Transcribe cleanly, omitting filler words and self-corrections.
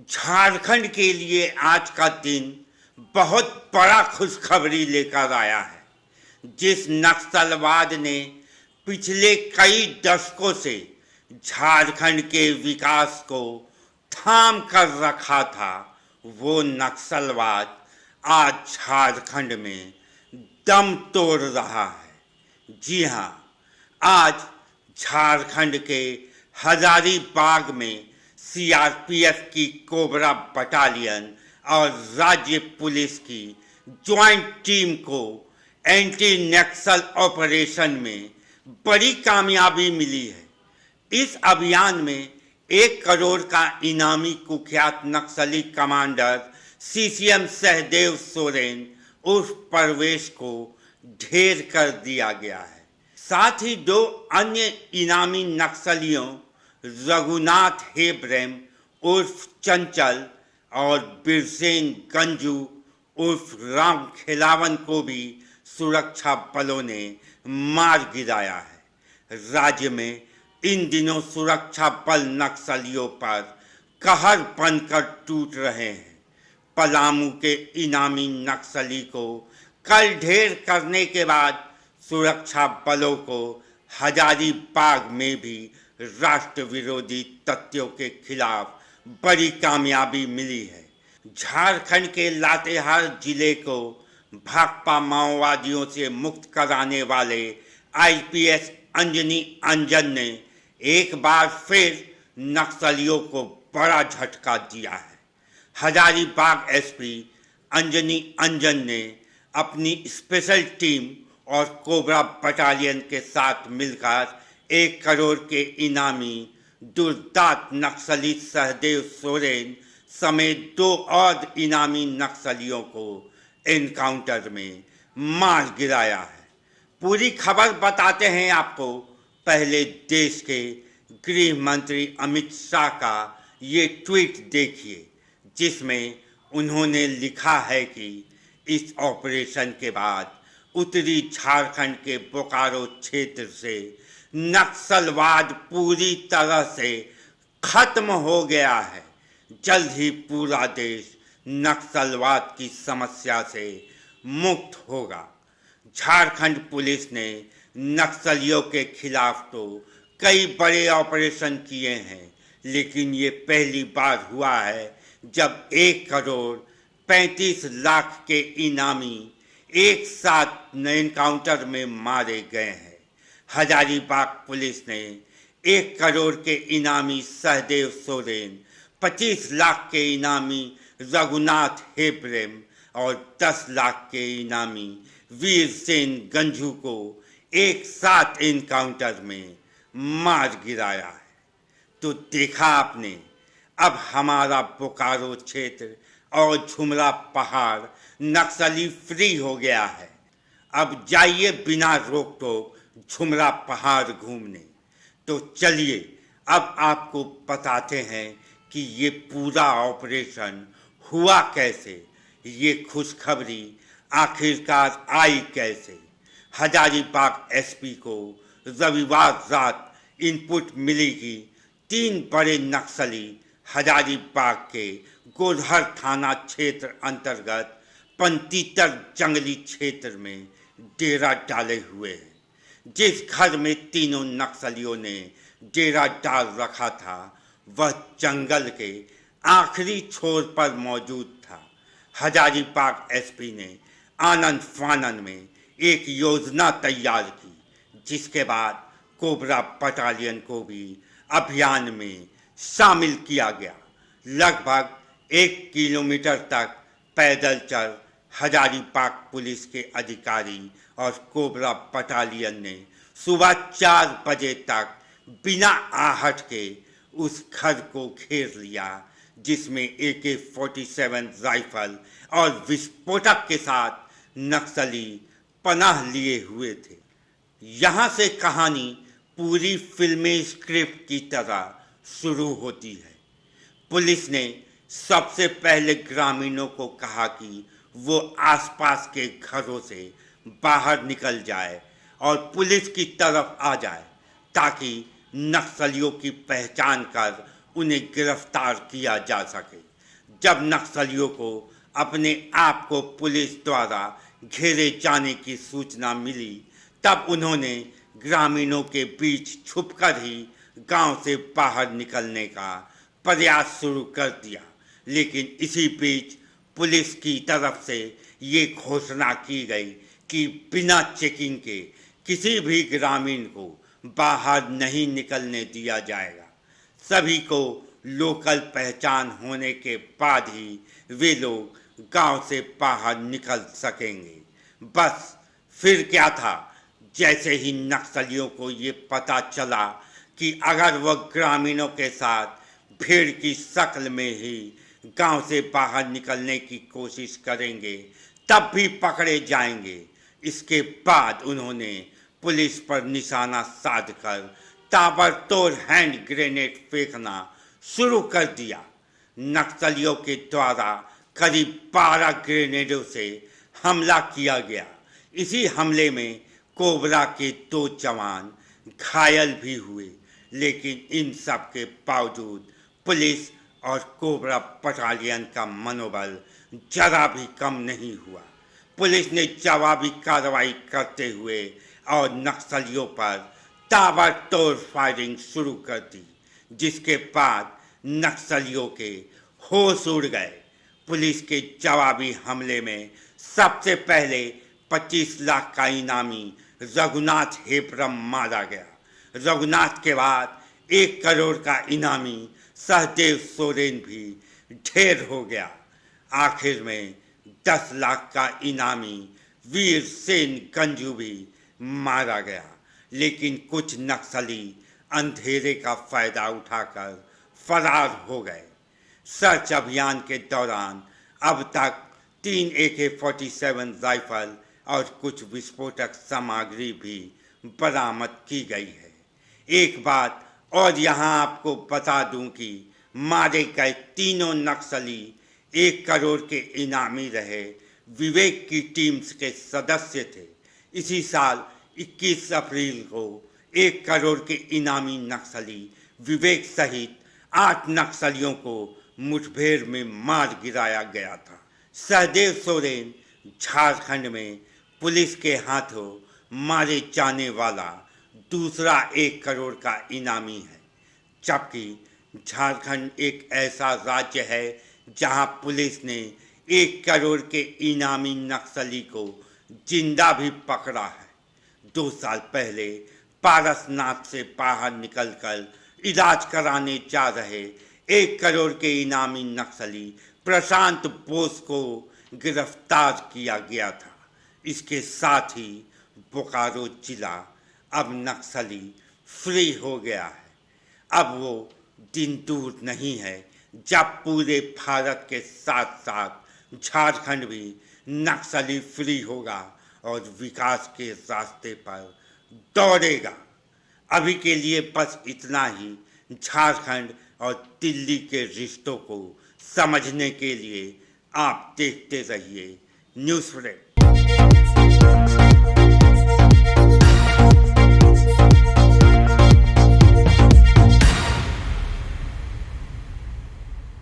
झारखंड के लिए आज का दिन बहुत बड़ा खुशखबरी लेकर आया है। जिस नक्सलवाद ने पिछले कई दशकों से झारखंड के विकास को थाम कर रखा था, वो नक्सलवाद आज झारखंड में दम तोड़ रहा है। जी हाँ, आज झारखंड के हजारीबाग में सीआरपीएफ की कोबरा बटालियन और राज्य पुलिस की ज्वाइंट टीम को एंटी नक्सल ऑपरेशन में बड़ी कामयाबी मिली है। इस अभियान में 1 करोड़ का इनामी कुख्यात नक्सली कमांडर सीसीएम सहदेव सोरेन उर्फ परवेश को ढेर कर दिया गया है। साथ ही 2 अन्य इनामी नक्सलियों रघुनाथ हेब्रेम उर्फ चंचल और बिरसेन गंजू उर्फ राम खिलावन को भी सुरक्षा बलों ने मार गिराया है। राज्य में इन दिनों सुरक्षा बल नक्सलियों पर कहर बनकर टूट रहे हैं। पलामू के इनामी नक्सली को कल ढेर करने के बाद सुरक्षा बलों को हजारीबाग में भी राष्ट्र विरोधी तत्वों के खिलाफ बड़ी कामयाबी मिली है। झारखंड के लातेहार जिले को भाकपा माओवादियों से मुक्त कराने वाले आईपीएस अंजनी अंजन ने एक बार फिर नक्सलियों को बड़ा झटका दिया है। हजारीबाग एसपी अंजनी अंजन ने अपनी स्पेशल टीम और कोबरा बटालियन के साथ मिलकर 1 करोड़ के इनामी दुर्दांत नक्सली सहदेव सोरेन समेत 2 और इनामी नक्सलियों को एनकाउंटर में मार गिराया है। पूरी खबर बताते हैं आपको। पहले देश के गृह मंत्री अमित शाह का ये ट्वीट देखिए, जिसमें उन्होंने लिखा है कि इस ऑपरेशन के बाद उत्तरी झारखंड के बोकारो क्षेत्र से नक्सलवाद पूरी तरह से खत्म हो गया है। जल्द ही पूरा देश नक्सलवाद की समस्या से मुक्त होगा। झारखंड पुलिस ने नक्सलियों के खिलाफ तो कई बड़े ऑपरेशन किए हैं, लेकिन ये पहली बार हुआ है जब 1 करोड़ 35 लाख के इनामी एक साथ एनकाउंटर में मारे गए हैं। हजारीबाग पुलिस ने 1 करोड़ के इनामी सहदेव सोरेन, 25 लाख के इनामी रघुनाथ हेब्रेम और 10 लाख के इनामी वीरसेन गंजू को एक साथ एनकाउंटर में मार गिराया है। तो देखा आपने, अब हमारा बोकारो क्षेत्र और झुमरा पहाड़ नक्सली फ्री हो गया है। अब जाइए बिना रोक टोक झुमरा पहाड़ घूमने। तो चलिए अब आपको बताते हैं कि ये पूरा ऑपरेशन हुआ कैसे, ये खुशखबरी आखिरकार आई कैसे। हजारीबाग एसपी को रविवार रात इनपुट मिली कि 3 बड़े नक्सली हजारीबाग के गोधर थाना क्षेत्र अंतर्गत पंतीतर जंगली क्षेत्र में डेरा डाले हुए हैं। जिस घर में तीनों नक्सलियों ने डेरा डाल रखा था, वह जंगल के आखिरी छोर पर मौजूद था। हजारीबाग एसपी ने आनंद फानन में एक योजना तैयार की, जिसके बाद कोबरा बटालियन को भी अभियान में शामिल किया गया। लगभग 1 किलोमीटर तक पैदल चल हजारीबाग पुलिस के अधिकारी और कोबरा बटालियन ने सुबह 4 बजे तक बिना आहट के उस घर को घेर लिया, जिसमें AK-47 राइफल और विस्फोटक के साथ नक्सली पनाह लिए हुए थे। यहाँ से कहानी पूरी फिल्मी स्क्रिप्ट की तरह शुरू होती है। पुलिस ने सबसे पहले ग्रामीणों को कहा कि वो आसपास के घरों से बाहर निकल जाए और पुलिस की तरफ आ जाए, ताकि नक्सलियों की पहचान कर उन्हें गिरफ्तार किया जा सके। जब नक्सलियों को अपने आप को पुलिस द्वारा घेरे जाने की सूचना मिली, तब उन्होंने ग्रामीणों के बीच छुपकर ही गांव से बाहर निकलने का प्रयास शुरू कर दिया। लेकिन इसी बीच पुलिस की तरफ से ये घोषणा की गई कि बिना चेकिंग के किसी भी ग्रामीण को बाहर नहीं निकलने दिया जाएगा। सभी को लोकल पहचान होने के बाद ही वे लोग गांव से बाहर निकल सकेंगे। बस फिर क्या था, जैसे ही नक्सलियों को ये पता चला कि अगर वह ग्रामीणों के साथ भीड़ की शक्ल में ही गांव से बाहर निकलने की कोशिश करेंगे तब भी पकड़े जाएंगे, इसके बाद उन्होंने पुलिस पर निशाना साधकर ताबड़तोड़ हैंड ग्रेनेड फेंकना शुरू कर दिया। नक्सलियों के द्वारा करीब 12 ग्रेनेडों से हमला किया गया। इसी हमले में कोबरा के 2 जवान घायल भी हुए, लेकिन इन सब के बावजूद पुलिस और कोबरा बटालियन का मनोबल जरा भी कम नहीं हुआ। पुलिस ने जवाबी कार्रवाई करते हुए और नक्सलियों पर ताबड़तोड़ फायरिंग शुरू कर दी, जिसके बाद नक्सलियों के होश उड़ गए। पुलिस के जवाबी हमले में सबसे पहले 25 लाख का इनामी रघुनाथ हेपरम मारा गया। रघुनाथ के बाद 1 करोड़ का इनामी सहदेव सोरेन भी ढेर हो गया। आखिर में 10 लाख का इनामी वीर सेन गंजू भी मारा गया। लेकिन कुछ नक्सली अंधेरे का फायदा उठाकर फरार हो गए। सर्च अभियान के दौरान अब तक 3 AK-47 राइफल और कुछ विस्फोटक सामग्री भी बरामद की गई है। एक बात और यहाँ आपको बता दूं कि मारे गए तीनों नक्सली 1 करोड़ के इनामी रहे विवेक की टीम्स के सदस्य थे। इसी साल 21 अप्रैल को 1 करोड़ के इनामी नक्सली विवेक सहित 8 नक्सलियों को मुठभेड़ में मार गिराया गया था। सहदेव सोरेन झारखंड में पुलिस के हाथों मारे जाने वाला दूसरा 1 करोड़ का इनामी है, जबकि झारखंड एक ऐसा राज्य है जहां पुलिस ने 1 करोड़ के इनामी नक्सली को जिंदा भी पकड़ा है। 2 साल पहले पारसनाथ से बाहर निकलकर इलाज कराने जा रहे 1 करोड़ के इनामी नक्सली प्रशांत बोस को गिरफ्तार किया गया था। इसके साथ ही बोकारो जिला अब नक्सली फ्री हो गया है। अब वो दिन दूर नहीं है जब पूरे भारत के साथ साथ झारखंड भी नक्सली फ्री होगा और विकास के रास्ते पर दौड़ेगा। अभी के लिए बस इतना ही। झारखंड और दिल्ली के रिश्तों को समझने के लिए आप देखते रहिए न्यूज़ फ्रेंड।